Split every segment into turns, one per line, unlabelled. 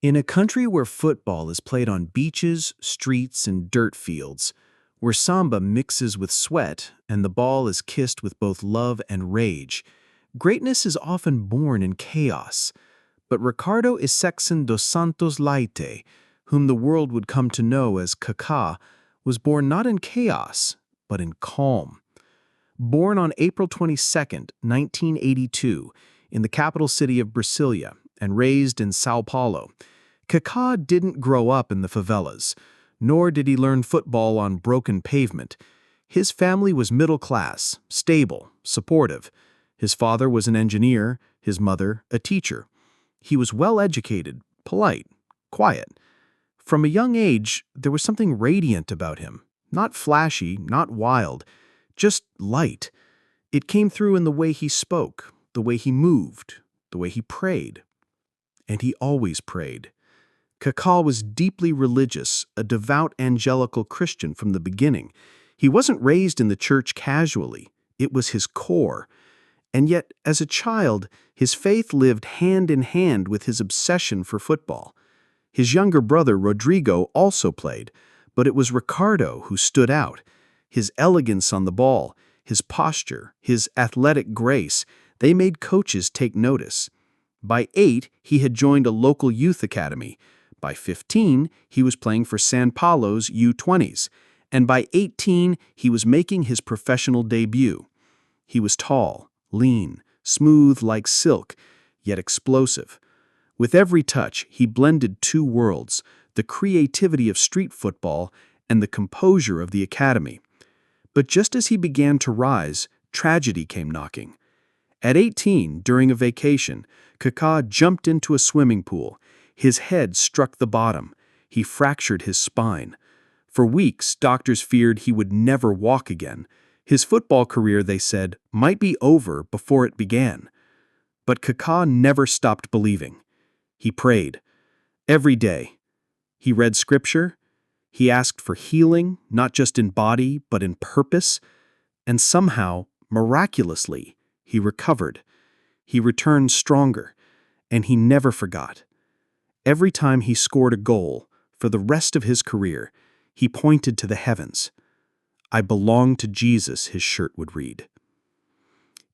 In a country where football is played on beaches, streets, and dirt fields, where samba mixes with sweat and the ball is kissed with both love and rage, greatness is often born in chaos. But Ricardo Issekson dos Santos Leite, whom the world would come to know as Kaká, was born not in chaos, but in calm. Born on April 22, 1982, in the capital city of Brasilia, and raised in São Paulo, Kaká didn't grow up in the favelas, nor did he learn football on broken pavement. His family was middle class, stable, supportive. His father was an engineer, his mother a teacher. He was well educated, polite, quiet. From a young age, there was something radiant about him. Not flashy, not wild, just light. It came through in the way he spoke, the way he moved, the way he prayed. And he always prayed. Kaká was deeply religious, a devout angelical Christian from the beginning. He wasn't raised in the church casually. It was his core. And yet, as a child, his faith lived hand in hand with his obsession for football. His younger brother, Rodrigo, also played, but it was Ricardo who stood out. His elegance on the ball, his posture, his athletic grace, they made coaches take notice. By 8, he had joined a local youth academy. By 15, he was playing for São Paulo's U20s. And by 18, he was making his professional debut. He was tall, lean, smooth like silk, yet explosive. With every touch, he blended two worlds, the creativity of street football and the composure of the academy. But just as he began to rise, tragedy came knocking. At 18, during a vacation, Kaká jumped into a swimming pool. His head struck the bottom. He fractured his spine. For weeks, doctors feared he would never walk again. His football career, they said, might be over before it began. But Kaká never stopped believing. He prayed. Every day. He read scripture. He asked for healing, not just in body, but in purpose. And somehow, miraculously, he recovered. He returned stronger. And he never forgot. Every time he scored a goal, for the rest of his career, he pointed to the heavens. "I belong to Jesus," his shirt would read.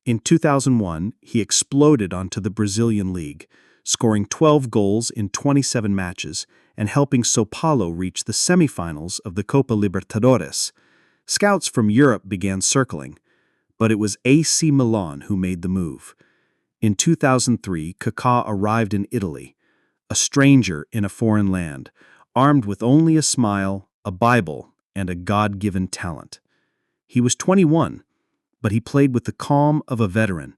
In 2001, he exploded onto the Brazilian League, scoring 12 goals in 27 matches and helping São Paulo reach the semifinals of the Copa Libertadores. Scouts from Europe began circling, but it was AC Milan who made the move. In 2003, Kaká arrived in Italy, a stranger in a foreign land, armed with only a smile, a Bible, and a God-given talent. He was 21, but he played with the calm of a veteran.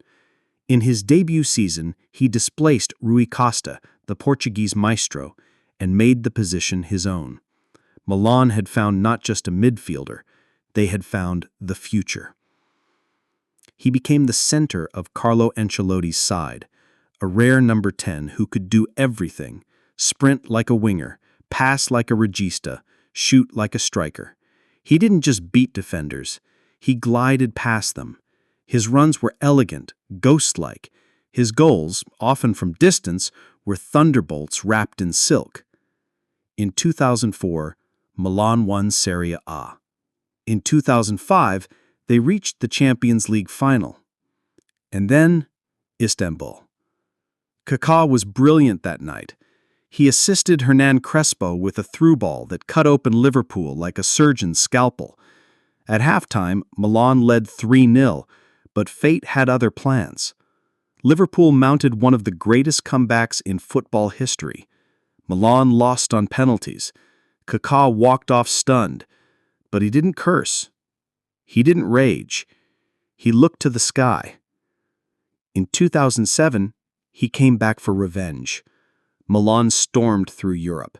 In his debut season, he displaced Rui Costa, the Portuguese maestro, and made the position his own. Milan had found not just a midfielder, they had found the future. He became the center of Carlo Ancelotti's side, a rare number 10 who could do everything, sprint like a winger, pass like a regista, shoot like a striker. He didn't just beat defenders, he glided past them. His runs were elegant, ghost-like. His goals, often from distance, were thunderbolts wrapped in silk. In 2004, Milan won Serie A. In 2005, they reached the Champions League final. And then, Istanbul. Kaká was brilliant that night. He assisted Hernan Crespo with a through ball that cut open Liverpool like a surgeon's scalpel. At halftime, Milan led 3-0, but fate had other plans. Liverpool mounted one of the greatest comebacks in football history. Milan lost on penalties. Kaká walked off stunned, but he didn't curse. He didn't rage. He looked to the sky. In 2007, he came back for revenge. Milan stormed through Europe.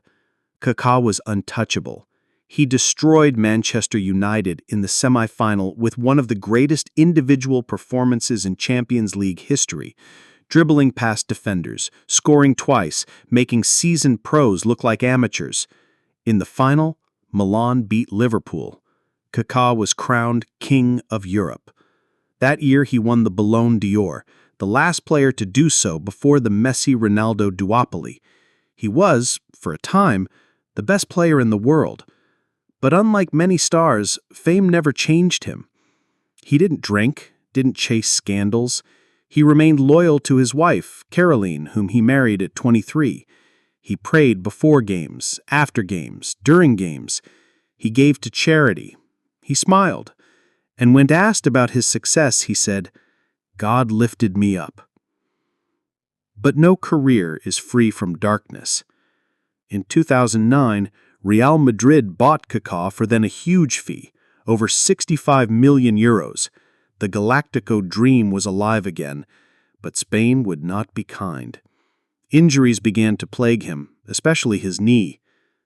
Kaká was untouchable. He destroyed Manchester United in the semi-final with one of the greatest individual performances in Champions League history, dribbling past defenders, scoring twice, making seasoned pros look like amateurs. In the final, Milan beat Liverpool. Kaká was crowned King of Europe. That year he won the Ballon d'Or, the last player to do so before the Messi-Ronaldo duopoly. He was, for a time, the best player in the world. But unlike many stars, fame never changed him. He didn't drink, didn't chase scandals. He remained loyal to his wife, Caroline, whom he married at 23. He prayed before games, after games, during games. He gave to charity. He smiled. And when asked about his success, he said, "God lifted me up." But no career is free from darkness. In 2009, Real Madrid bought Kaká for then a huge fee, over 65 million euros. The Galactico dream was alive again, but Spain would not be kind. Injuries began to plague him, especially his knee.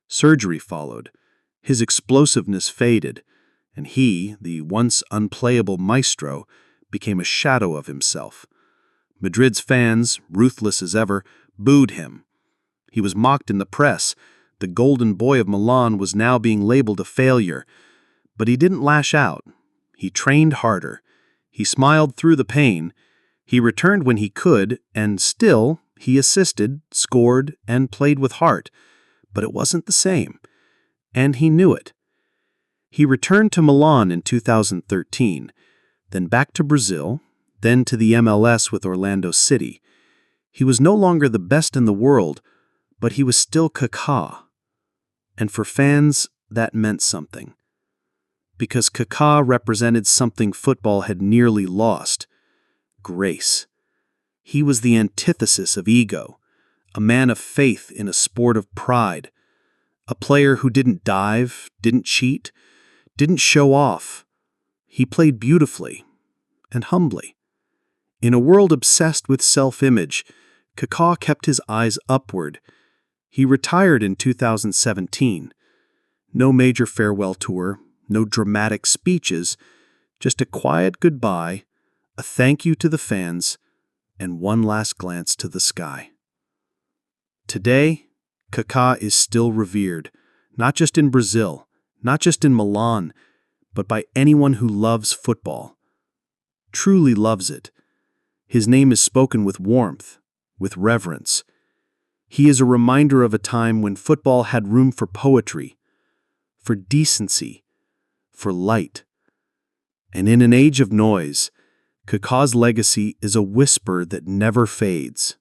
Surgery followed. His explosiveness faded, and he, the once unplayable maestro, became a shadow of himself. Madrid's fans, ruthless as ever, booed him. He was mocked in the press. The golden boy of Milan was now being labeled a failure. But he didn't lash out. He trained harder. He smiled through the pain. He returned when he could, and still, he assisted, scored, and played with heart. But it wasn't the same. And he knew it. He returned to Milan in 2013, then back to Brazil, then to the MLS with Orlando City. He was no longer the best in the world, but he was still Kaká. And for fans, that meant something. Because Kaká represented something football had nearly lost: grace. He was the antithesis of ego, a man of faith in a sport of pride, a player who didn't dive, didn't cheat, didn't show off. He played beautifully and humbly. In a world obsessed with self-image, Kaká kept his eyes upward. He retired in 2017. No major farewell tour, no dramatic speeches, just a quiet goodbye, a thank you to the fans, and one last glance to the sky. Today, Kaká is still revered, not just in Brazil, not just in Milan, but by anyone who loves football, truly loves it. His name is spoken with warmth, with reverence. He is a reminder of a time when football had room for poetry, for decency, for light. And in an age of noise, Kaká's legacy is a whisper that never fades.